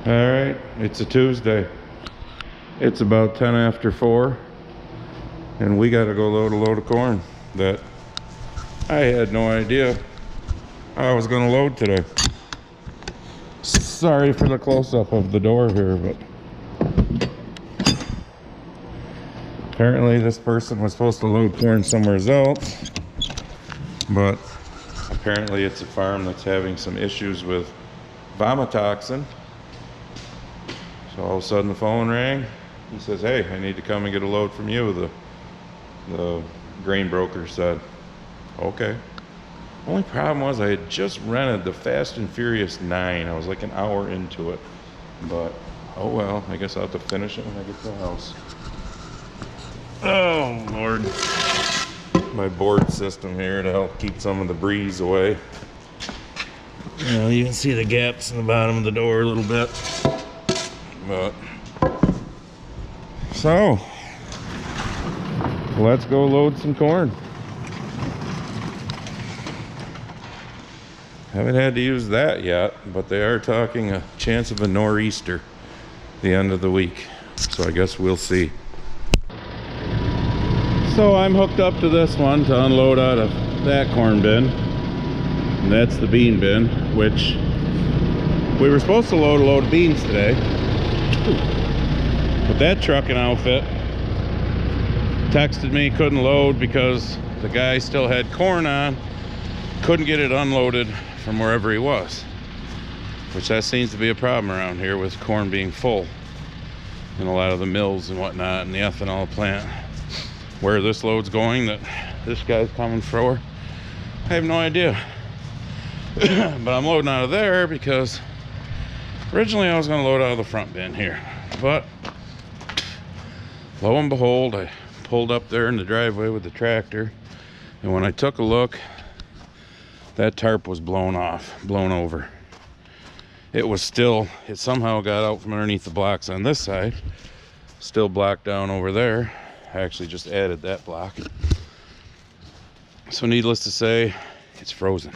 All right, it's a Tuesday. It's about 10 after 4, and we got to go load a load of corn that I had no idea I was going to load today. Sorry for the close-up of the door here, but apparently this person was supposed to load corn somewhere else, but apparently it's a farm that's having some issues with vomitoxin. So all of a sudden the phone rang. He says, hey, I need to come and get a load from you. The grain broker said, okay. Only problem was I had just rented the Fast and Furious 9. I was like an hour into it. But, oh well, I guess I'll have to finish it when I get to the house. Oh, Lord. My board system here to help keep some of the breeze away. Well, you can see the gaps in the bottom of the door a little bit. But so let's go load some corn. Haven't had to use that yet, but they are talking a chance of a nor'easter the end of the week, so I guess we'll see. So I'm hooked up to this one to unload out of that corn bin, and that's the bean bin, which we were supposed to load a load of beans today. But that trucking outfit texted me, couldn't load because the guy still had corn on, couldn't get it unloaded from wherever he was, which that seems to be a problem around here with corn being full in a lot of the mills and whatnot, and the ethanol plant. Where this load's going that this guy's coming for, I have no idea. But I'm loading out of there because originally I was going to load out of the front bin here, but lo and behold, I pulled up there in the driveway with the tractor, and when I took a look, that tarp was blown over. It was still, it somehow got out from underneath the blocks on this side, still blocked down over there. I actually just added that block. So needless to say, it's frozen.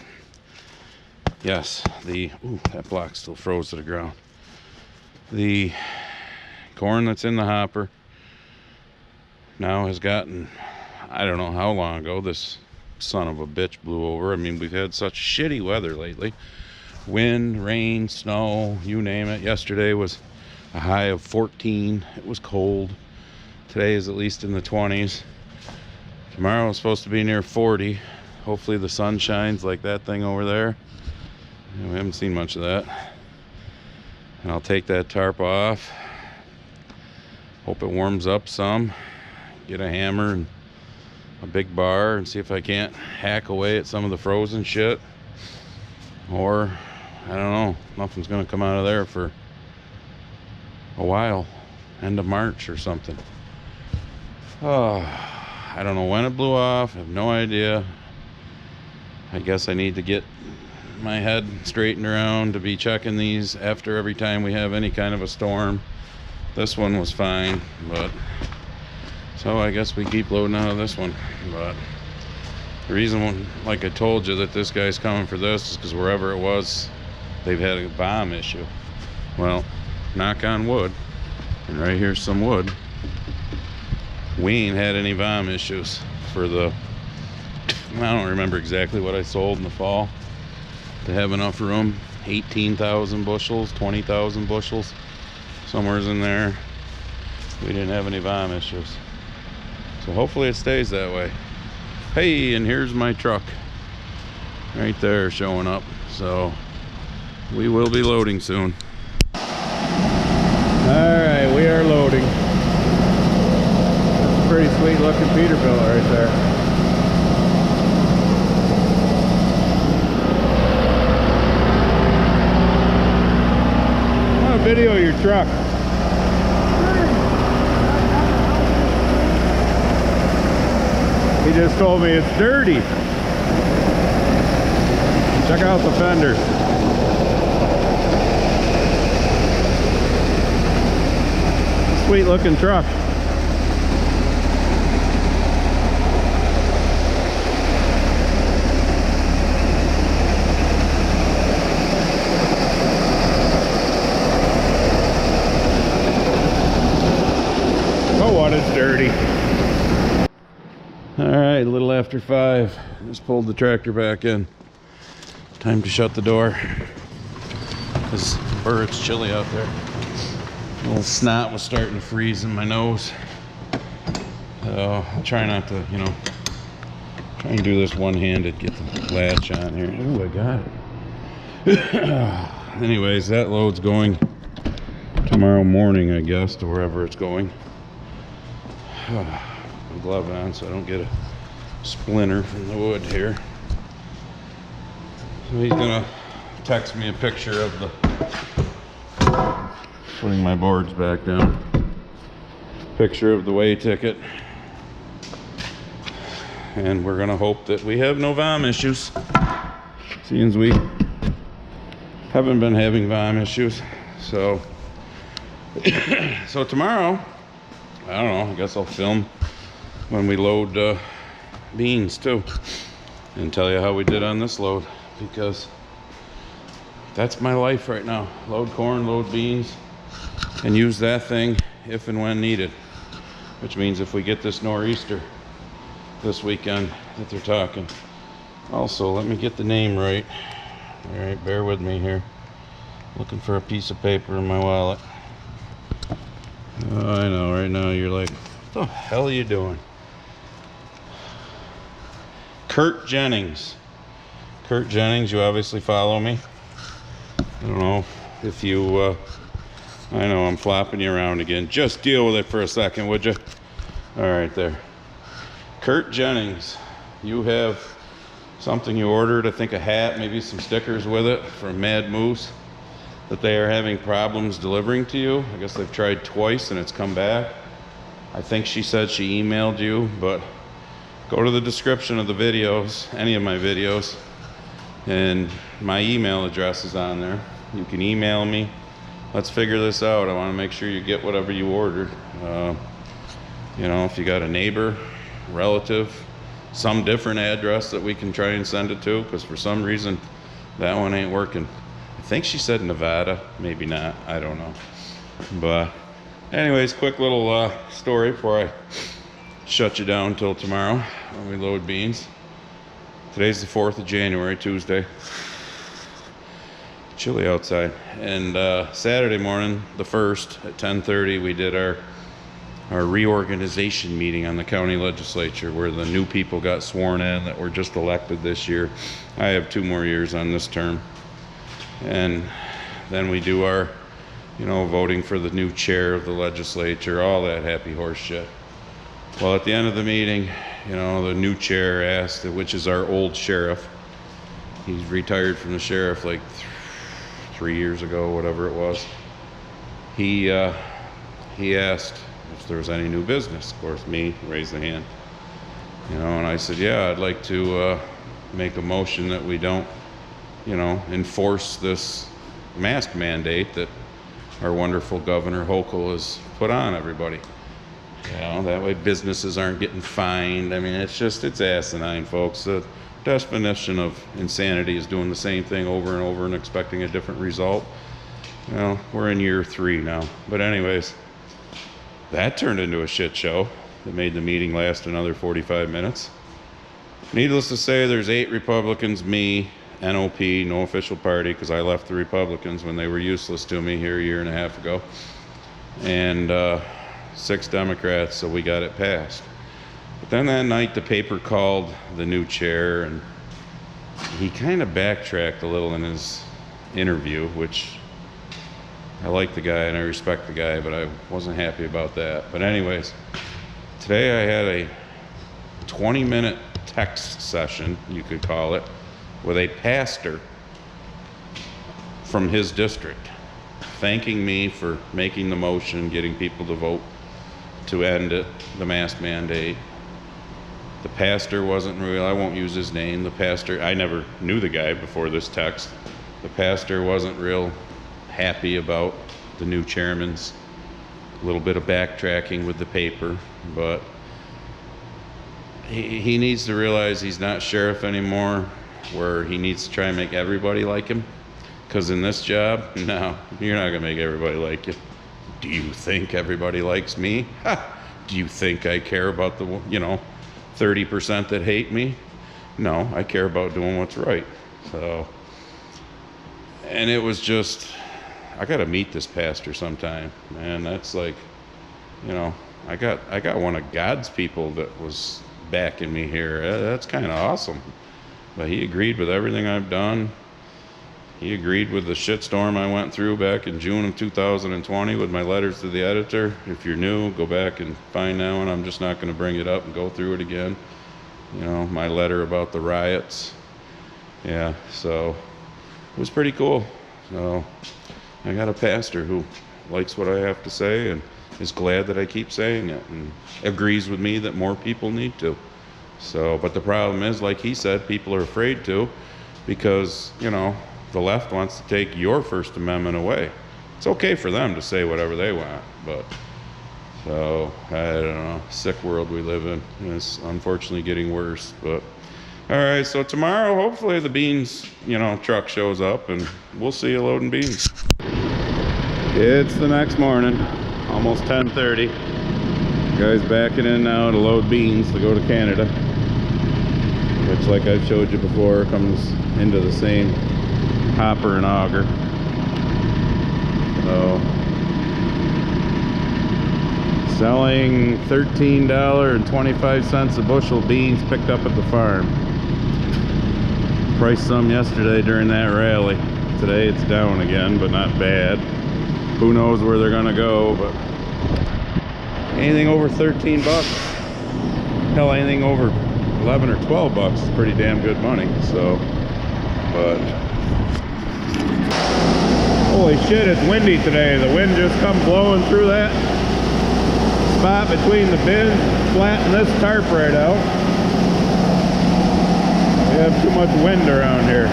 Yes, that block still froze to the ground. The corn that's in the hopper now has gotten, I don't know how long ago this son of a bitch blew over. I mean, we've had such shitty weather lately. Wind, rain, snow, you name it. Yesterday was a high of 14. It was cold. Today is at least in the 20s. Tomorrow is supposed to be near 40. Hopefully the sun shines like that thing over there. We haven't seen much of that. And I'll take that tarp off. Hope it warms up some. Get a hammer and a big bar and see if I can't hack away at some of the frozen shit. Or, I don't know, nothing's gonna come out of there for a while. End of March or something. Oh, I don't know when it blew off. I have no idea. I guess I need to get my head straightened around to be checking these after every time we have any kind of a storm. This one was fine, but so I guess we keep loading out of this one. But the reason, like I told you, that this guy's coming for this is because wherever it was, they've had a bomb issue. Well, knock on wood, and right here's some wood. We ain't had any bomb issues for the, I don't remember exactly what I sold in the fall to have enough room. 18,000 bushels, 20,000 bushels, somewhere's in there. We didn't have any bomb issues. So hopefully it stays that way. Hey, and here's my truck right there showing up. So we will be loading soon. All right, we are loading. Pretty sweet looking Peterbilt right there. I want to video your truck. He just told me it's dirty. Check out the fenders. Sweet looking truck. All right, a little after 5. Just pulled the tractor back in. Time to shut the door. This bird's chilly out there. A little snot was starting to freeze in my nose. So I'll try not to, try and do this one-handed. Get the latch on here. Ooh, I got it. Anyways, that load's going tomorrow morning, I guess, to wherever it's going. Glove on so I don't get a splinter from the wood here. So he's gonna text me a picture of the putting my boards back down. Picture of the weigh ticket. And we're gonna hope that we have no vom issues. Seeing as we haven't been having vom issues. So so tomorrow, I don't know, I guess I'll film when we load beans too and tell you how we did on this load, because that's my life right now. Load corn, load beans, and use that thing if and when needed, which means if we get this nor'easter this weekend that they're talking. Also, let me get the name right. All right, bear with me here. Looking for a piece of paper in my wallet. Oh, I know, right now you're like, what the hell are you doing? Kurt Jennings. Kurt Jennings, you obviously follow me. I don't know if you, I know I'm flopping you around again. Just deal with it for a second, would you? All right, there. Kurt Jennings, you have something you ordered, I think a hat, maybe some stickers with it from Mad Moose that they are having problems delivering to you. I guess they've tried twice and it's come back. I think she said she emailed you, but go to the description of the videos, any of my videos, and my email address is on there. You can email me. Let's figure this out. I want to make sure you get whatever you ordered. If you got a neighbor, relative, some different address that we can try and send it to, because for some reason that one ain't working. I think she said Nevada, maybe not, I don't know. But anyways, quick little story before I shut you down till tomorrow when we load beans. Today's the 4th of January, Tuesday. Chilly outside. And Saturday morning, the 1st at 10:30, we did our reorganization meeting on the county legislature, where the new people got sworn in that were just elected this year. I have 2 more years on this term. And then we do our, voting for the new chair of the legislature, all that happy horse shit. Well, at the end of the meeting, the new chair asked, which is our old sheriff. He's retired from the sheriff like 3 years ago, whatever it was. He asked if there was any new business. Of course, me raised the hand. And I said, yeah, I'd like to make a motion that we don't, enforce this mask mandate that our wonderful Governor Hochul has put on everybody. That way businesses aren't getting fined. I mean, it's asinine, folks. The definition of insanity is doing the same thing over and over and expecting a different result. We're in year 3 now. But anyways, that turned into a shit show that made the meeting last another 45 minutes. Needless to say, there's 8 Republicans, me, NOP, no official party, because I left the Republicans when they were useless to me here a year and a half ago, and 6 Democrats, so we got it passed. But then that night the paper called the new chair, and he kind of backtracked a little in his interview, which I like the guy and I respect the guy, but I wasn't happy about that. But anyways, today I had a 20-minute text session, you could call it, with a pastor from his district, thanking me for making the motion, getting people to vote to end it, the mask mandate. The pastor wasn't real, I won't use his name. The pastor, I never knew the guy before this text. The pastor wasn't real happy about the new chairman's little bit of backtracking with the paper, but he needs to realize he's not sheriff anymore, where he needs to try and make everybody like him. Because in this job, no, you're not gonna make everybody like you. Do you think everybody likes me? Ha! Do you think I care about the 30% that hate me. No, I care about doing what's right. So, and it was just, I got to meet this pastor sometime, man. That's like, you know, I got one of God's people that was backing me here. That's kind of awesome. But he agreed with everything I've done. He agreed with the shitstorm I went through back in June of 2020 with my letters to the editor. If you're new, go back and find that one. I'm just not going to bring it up and go through it again. You know, my letter about the riots. Yeah, so it was pretty cool. So I got a pastor who likes what I have to say and is glad that I keep saying it and agrees with me that more people need to. So, but the problem is, like he said, people are afraid to because, you know, the left wants to take your First Amendment away. It's okay for them to say whatever they want, but so I don't know, sick world we live in. It's unfortunately getting worse. But all right, so tomorrow hopefully the beans, you know, truck shows up and we'll see you loading beans. It's the next morning, almost 10:30. Guys backing in now to load beans to go to Canada, which, like I've showed you before, comes into the same hopper and auger. So selling $13.25 a bushel beans picked up at the farm. Priced some yesterday during that rally. Today it's down again, but not bad. Who knows where they're gonna go, but anything over 13 bucks, hell, anything over 11 or 12 bucks is pretty damn good money. So, but holy shit, it's windy today. The wind just come blowing through that spot between the bins, flattening this tarp right out. We have too much wind around here.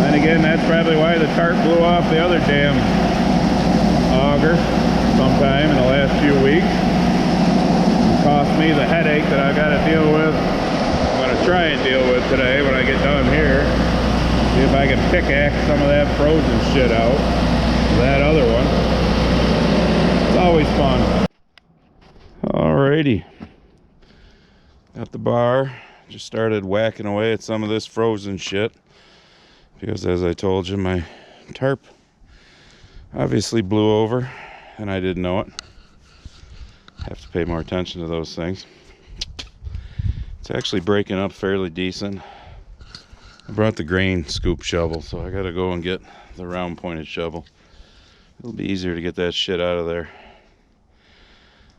And again, that's probably why the tarp blew off the other damn auger sometime in the last few weeks. It cost me the headache that I got to deal with. I'm going to try and deal with today when I get done here. See if I can pickaxe some of that frozen shit out. That other one. It's always fun. Alrighty. Got the bar. Just started whacking away at some of this frozen shit. Because as I told you, my tarp obviously blew over and I didn't know it. Have to pay more attention to those things. It's actually breaking up fairly decent. I brought the grain scoop shovel, so I gotta go and get the round pointed shovel. It'll be easier to get that shit out of there.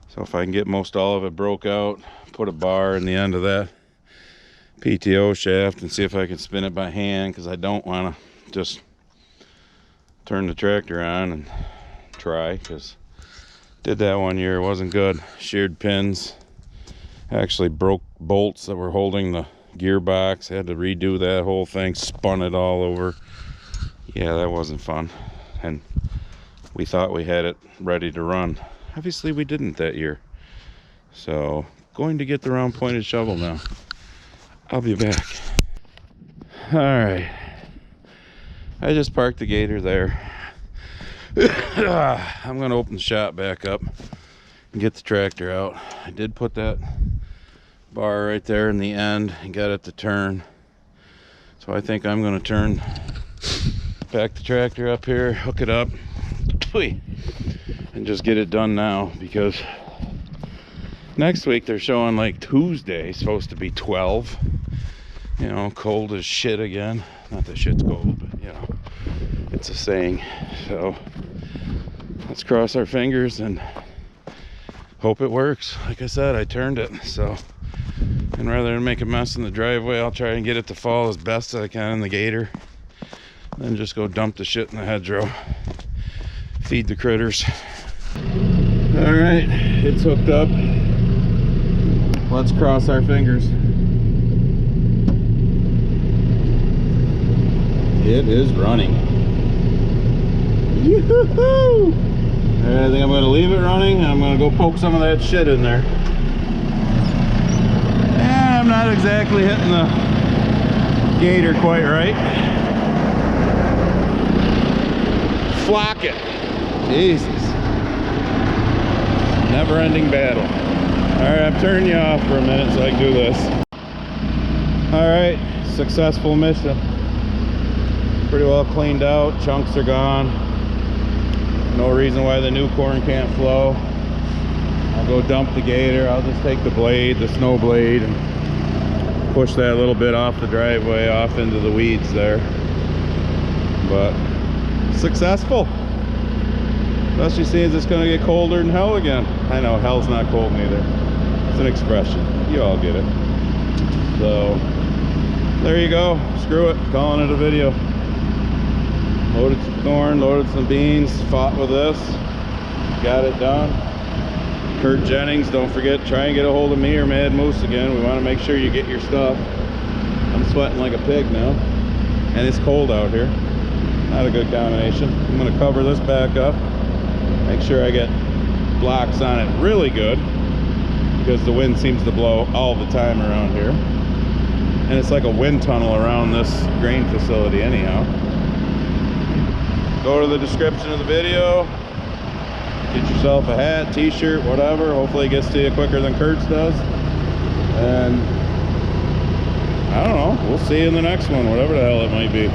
So if I can get most all of it broke out, put a bar in the end of that PTO shaft and see if I can spin it by hand, because I don't want to just turn the tractor on and try, because did that one year, it wasn't good. Sheared pins, actually broke bolts that were holding the gearbox, had to redo that whole thing, spun it all over. Yeah, that wasn't fun. And we thought we had it ready to run. Obviously we didn't that year. So going to get the round pointed shovel now. I'll be back. All right, I just parked the gator there. I'm gonna open the shop back up and get the tractor out. I did put that bar right there in the end and got it to turn. So I think I'm gonna back the tractor up here, hook it up, and just get it done now, because next week they're showing like Tuesday supposed to be 12. You know, cold as shit again. Not that shit's cold, but you know, it's a saying. So let's cross our fingers and hope it works. Like I said, I turned it, so, and rather than make a mess in the driveway, I'll try and get it to fall as best as I can in the gator, then just go dump the shit in the hedgerow, feed the critters. All right, it's hooked up. Let's cross our fingers. It is running. Yoo-hoo-hoo! I think I'm going to leave it running. I'm going to go poke some of that shit in there. Yeah, I'm not exactly hitting the gator quite right. Flock it. Jesus. Never-ending battle. Alright, I'm turning you off for a minute so I can do this. Alright, successful mission. Pretty well cleaned out, chunks are gone. No reason why the new corn can't flow. I'll go dump the gator. I'll just take the blade, the snow blade, and push that a little bit off the driveway, off into the weeds there. But successful. Especially seeing it's going to get colder than hell again. I know, hell's not cold neither. It's an expression. You all get it. So, there you go. Screw it. Calling it a video. Loaded some corn, loaded some beans, fought with this. Got it done. Kurt Jennings, don't forget, try and get a hold of me or Mad Moose again. We want to make sure you get your stuff. I'm sweating like a pig now. And it's cold out here. Not a good combination. I'm going to cover this back up. Make sure I get blocks on it really good, because the wind seems to blow all the time around here. And it's like a wind tunnel around this grain facility anyhow. Go to the description of the video. Get yourself a hat, t-shirt, whatever. Hopefully it gets to you quicker than Kurt's does. And I don't know. We'll see you in the next one, whatever the hell it might be.